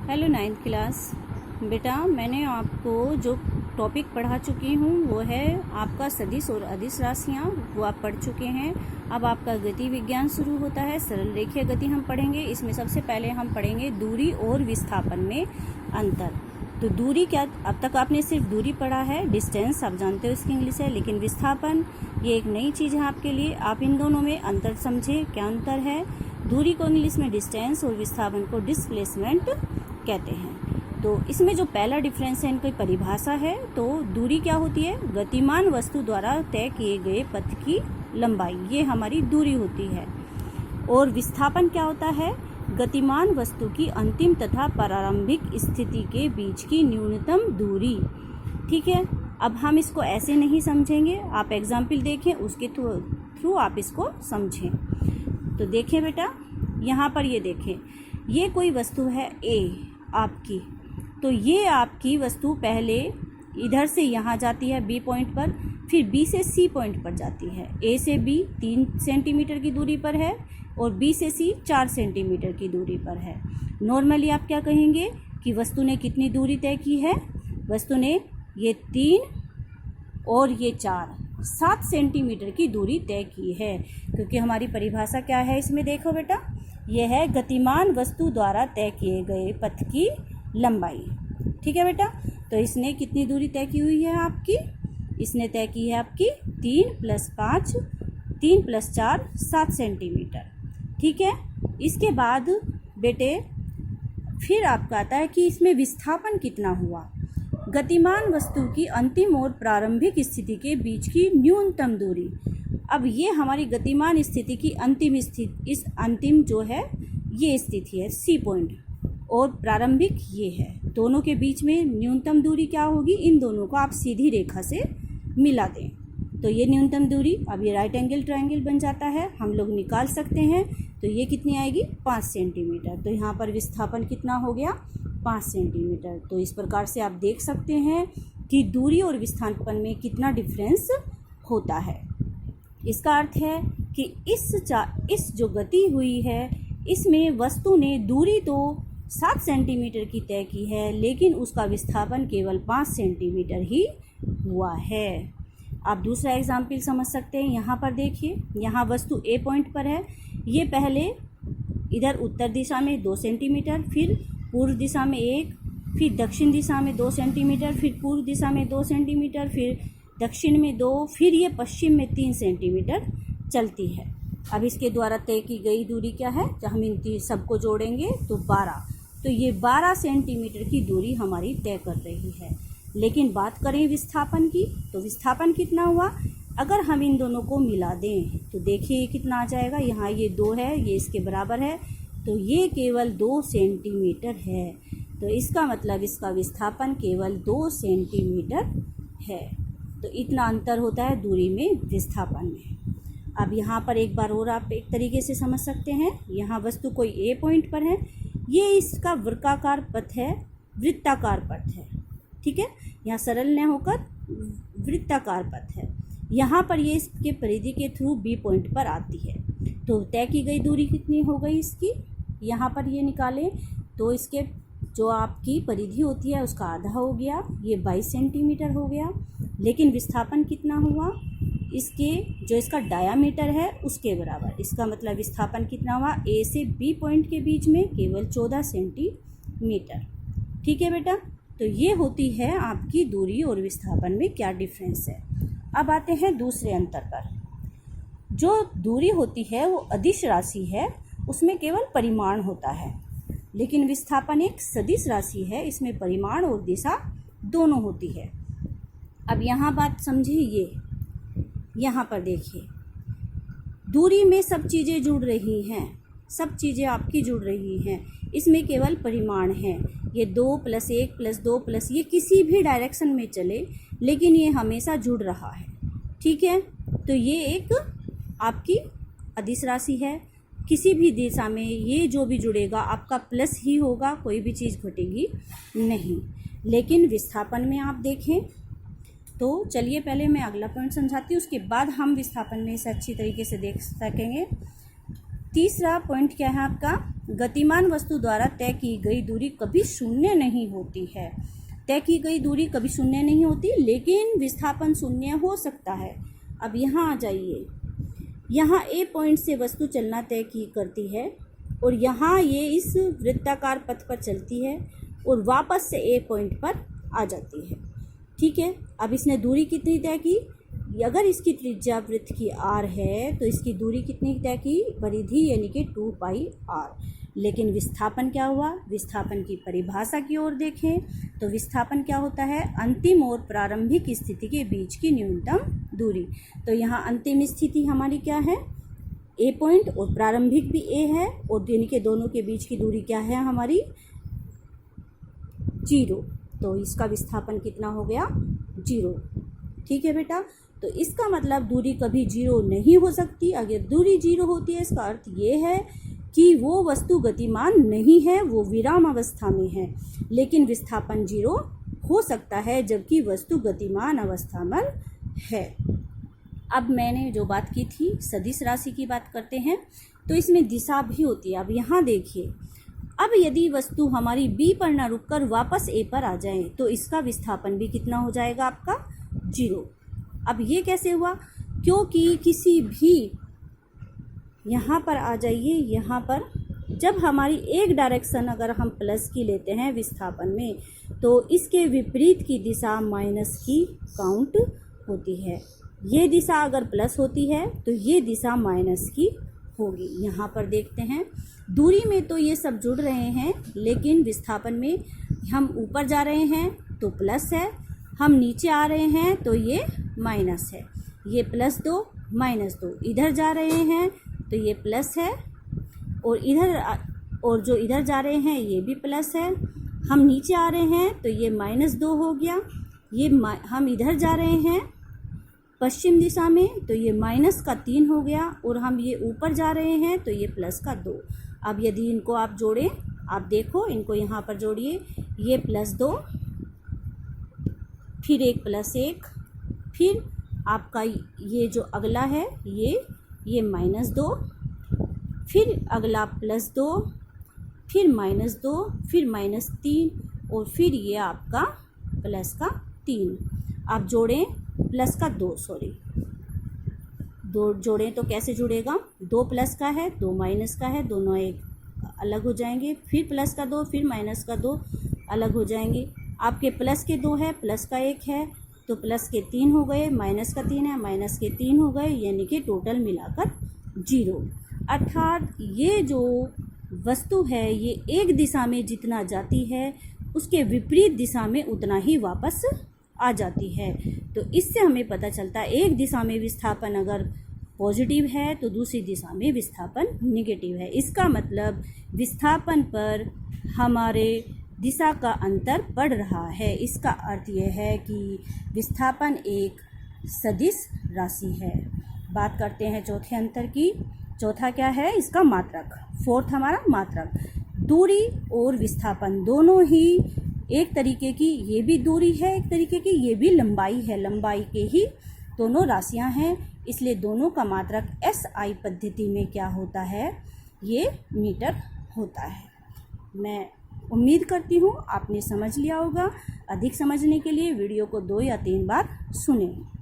Hello ninth class. बेटा मैंने आपको जो टॉपिक पढ़ा चुकी हूँ वो है आपका सदिश और अदिश राशियाँ, वो आप पढ़ चुके हैं। अब आपका गति विज्ञान शुरू होता है। सरल रेखीय गति हम पढ़ेंगे। इसमें सबसे पहले हम पढ़ेंगे दूरी और विस्थापन में अंतर। तो दूरी क्या, अब तक आपने सिर्फ दूरी पढ़ा है, डिस्टेंस आप जानते हो इसकी इंग्लिश है, लेकिन विस्थापन ये एक नई चीज़ है आपके लिए। आप इन दोनों में अंतर समझे, क्या अंतर है। दूरी को इंग्लिश में डिस्टेंस और विस्थापन को डिस्प्लेसमेंट कहते हैं। तो इसमें जो पहला डिफरेंस है, इनकी परिभाषा है। तो दूरी क्या होती है? गतिमान वस्तु द्वारा तय किए गए पथ की लंबाई, ये हमारी दूरी होती है। और विस्थापन क्या होता है? गतिमान वस्तु की अंतिम तथा प्रारंभिक स्थिति के बीच की न्यूनतम दूरी। ठीक है, अब हम इसको ऐसे नहीं समझेंगे, आप एग्जाम्पल देखें, उसके थ्रू आप इसको समझें। तो देखें बेटा, यहाँ पर ये देखें, ये कोई वस्तु है ए आपकी। तो ये आपकी वस्तु पहले इधर से यहाँ जाती है बी पॉइंट पर, फिर बी से सी पॉइंट पर जाती है। ए से बी 3 सेंटीमीटर की दूरी पर है और बी से सी 4 सेंटीमीटर की दूरी पर है। नॉर्मली आप क्या कहेंगे कि वस्तु ने कितनी दूरी तय की है? वस्तु ने ये 3 और ये 4, 7 सेंटीमीटर की दूरी तय की है। क्योंकि हमारी परिभाषा क्या है इसमें, देखो बेटा, यह है गतिमान वस्तु द्वारा तय किए गए पथ की लंबाई। ठीक है बेटा, तो इसने कितनी दूरी तय की हुई है आपकी? इसने तय की है आपकी 3 + 5, 3 + 4, 7 सेंटीमीटर। ठीक है, इसके बाद बेटे फिर आपका आता है कि इसमें विस्थापन कितना हुआ। गतिमान वस्तु की अंतिम और प्रारंभिक स्थिति के बीच की न्यूनतम दूरी। अब ये हमारी गतिमान स्थिति की अंतिम स्थिति, इस अंतिम जो है ये स्थिति है सी पॉइंट, और प्रारंभिक ये है। दोनों के बीच में न्यूनतम दूरी क्या होगी? इन दोनों को आप सीधी रेखा से मिला दें तो ये न्यूनतम दूरी, अब ये राइट एंगल ट्रायंगल बन जाता है, हम लोग निकाल सकते हैं। तो ये कितनी आएगी? 5 सेंटीमीटर। तो यहाँ पर विस्थापन कितना हो गया? 5 सेंटीमीटर। तो इस प्रकार से आप देख सकते हैं कि दूरी और विस्थापन में कितना डिफरेंस होता है। इसका अर्थ है कि इस जो गति हुई है इसमें वस्तु ने दूरी तो 7 सेंटीमीटर की तय की है, लेकिन उसका विस्थापन केवल 5 सेंटीमीटर ही हुआ है। आप दूसरा एग्जाम्पल समझ सकते हैं। यहाँ पर देखिए, यहाँ वस्तु ए पॉइंट पर है। ये पहले इधर उत्तर दिशा में 2 सेंटीमीटर, फिर पूर्व दिशा में 1, फिर दक्षिण दिशा में 2 सेंटीमीटर, फिर पूर्व दिशा में 2 सेंटीमीटर, फिर दक्षिण में 2, फिर ये पश्चिम में 3 सेंटीमीटर चलती है। अब इसके द्वारा तय की गई दूरी क्या है? जब हम इन सबको जोड़ेंगे तो 12। तो ये 12 सेंटीमीटर की दूरी हमारी तय कर रही है। लेकिन बात करें विस्थापन की, तो विस्थापन कितना हुआ? अगर हम इन दोनों को मिला दें तो देखिए ये कितना आ जाएगा। यहाँ ये 2 है, ये इसके बराबर है, तो ये केवल 2 सेंटीमीटर है। तो इसका मतलब इसका विस्थापन केवल 2 सेंटीमीटर है। तो इतना अंतर होता है दूरी में, विस्थापन में। अब यहाँ पर एक बार और आप एक तरीके से समझ सकते हैं। यहाँ वस्तु कोई ए पॉइंट पर है, ये इसका वृत्ताकार पथ है, वृत्ताकार पथ है। ठीक है, यहाँ सरल न होकर वृत्ताकार पथ है। यहाँ पर ये इसके परिधि के थ्रू बी पॉइंट पर आती है। तो तय की गई दूरी कितनी हो गई इसकी? यहाँ पर ये निकालें तो इसके जो आपकी परिधि होती है उसका आधा हो गया, ये 22 सेंटीमीटर हो गया। लेकिन विस्थापन कितना हुआ? इसके जो इसका डायामीटर है उसके बराबर। इसका मतलब विस्थापन कितना हुआ? ए से बी पॉइंट के बीच में केवल 14 सेंटीमीटर। ठीक है बेटा, तो ये होती है आपकी दूरी और विस्थापन में क्या डिफरेंस है। अब आते हैं दूसरे अंतर पर। जो दूरी होती है वो अदिश राशि है, उसमें केवल परिमाण होता है। लेकिन विस्थापन एक सदिश राशि है, इसमें परिमाण और दिशा दोनों होती है। अब यहाँ बात समझिए, ये यहाँ पर देखिए, दूरी में सब चीज़ें जुड़ रही हैं, सब चीज़ें आपकी जुड़ रही हैं। इसमें केवल परिमाण है। ये 2 + 1 + 2 + ये किसी भी डायरेक्शन में चले, लेकिन ये हमेशा जुड़ रहा है। ठीक है, तो ये एक आपकी अदिश राशि है। किसी भी दिशा में ये जो भी जुड़ेगा आपका प्लस ही होगा, कोई भी चीज़ घटेगी नहीं। लेकिन विस्थापन में आप देखें तो चलिए पहले मैं अगला पॉइंट समझाती हूँ, उसके बाद हम विस्थापन में इसे अच्छी तरीके से देख सकेंगे। तीसरा पॉइंट क्या है आपका, गतिमान वस्तु द्वारा तय की गई दूरी कभी शून्य नहीं होती है। तय की गई दूरी कभी शून्य नहीं होती, लेकिन विस्थापन शून्य हो सकता है। अब यहाँ आ जाइए, यहाँ ए पॉइंट से वस्तु चलना तय की करती है और यहाँ ये इस वृत्ताकार पथ पर चलती है और वापस से ए पॉइंट पर आ जाती है। ठीक है, अब इसने दूरी कितनी तय की, अगर इसकी त्रिज्या वृत्त की r है तो इसकी दूरी कितनी तय की, परिधि यानी कि 2πr। लेकिन विस्थापन क्या हुआ, विस्थापन की परिभाषा की ओर देखें तो विस्थापन क्या होता है, अंतिम और प्रारंभिक स्थिति के बीच की न्यूनतम दूरी। तो यहाँ अंतिम स्थिति हमारी क्या है, ए पॉइंट, और प्रारंभिक भी ए है, और यानी कि दोनों के बीच की दूरी क्या है हमारी, 0। तो इसका विस्थापन कितना हो गया, 0। ठीक है बेटा, तो इसका मतलब दूरी कभी 0 नहीं हो सकती। अगर दूरी 0 होती है इसका अर्थ ये है कि वो वस्तु गतिमान नहीं है, वो विराम अवस्था में है। लेकिन विस्थापन 0 हो सकता है जबकि वस्तु गतिमान अवस्था में है। अब मैंने जो बात की थी सदिश राशि की बात करते हैं, तो इसमें दिशा भी होती है। अब यहाँ देखिए, अब यदि वस्तु हमारी बी पर न रुककर वापस ए पर आ जाए तो इसका विस्थापन भी कितना हो जाएगा आपका, 0। अब ये कैसे हुआ, क्योंकि किसी भी, यहाँ पर आ जाइए, यहाँ पर जब हमारी एक डायरेक्शन अगर हम प्लस की लेते हैं विस्थापन में, तो इसके विपरीत की दिशा माइनस की काउंट होती है। ये दिशा अगर प्लस होती है तो ये दिशा माइनस की होगी। यहाँ पर देखते हैं, दूरी में तो ये सब जुड़ रहे हैं, लेकिन विस्थापन में हम ऊपर जा रहे हैं तो प्लस है, हम नीचे आ रहे हैं तो ये माइनस है। ये +2 -2, इधर जा रहे हैं तो ये प्लस है, और जो इधर जा रहे हैं ये भी प्लस है। हम नीचे आ रहे हैं तो ये -2 हो गया। ये हम इधर जा रहे हैं पश्चिम दिशा में तो ये -3 हो गया, और हम ये ऊपर जा रहे हैं तो ये +2। अब यदि इनको आप जोड़ें, आप देखो इनको यहाँ पर जोड़िए, ये +2, फिर एक +1, फिर आपका ये जो अगला है ये -2, फिर अगला +2, फिर -2, फिर -3, और फिर ये आपका +3। आप जोड़ें +2, सॉरी, 2 जोड़ें तो कैसे जुड़ेगा, 2 प्लस का है, 2 माइनस का है, दोनों एक अलग हो जाएंगे, फिर +2, फिर -2 अलग हो जाएंगे। आपके प्लस के 2 है, प्लस का 1 है, तो प्लस के 3 हो गए, माइनस का 3 है, माइनस के 3 हो गए, यानी कि टोटल मिलाकर 0। अर्थात ये जो वस्तु है ये एक दिशा में जितना जाती है उसके विपरीत दिशा में उतना ही वापस आ जाती है। तो इससे हमें पता चलता है एक दिशा में विस्थापन अगर पॉजिटिव है तो दूसरी दिशा में विस्थापन नेगेटिव है। इसका मतलब विस्थापन पर हमारे दिशा का अंतर पड़ रहा है। इसका अर्थ यह है कि विस्थापन एक सदिश राशि है। बात करते हैं चौथे अंतर की। चौथा क्या है, इसका मात्रक। फोर्थ हमारा मात्रक। दूरी और विस्थापन दोनों ही एक तरीके की, ये भी दूरी है एक तरीके की, ये भी लंबाई है, लंबाई के ही दोनों राशियां हैं, इसलिए दोनों का मात्रक SI पद्धति में क्या होता है, ये मीटर होता है। मैं उम्मीद करती हूँ आपने समझ लिया होगा। अधिक समझने के लिए वीडियो को 2 या 3 बार सुनें।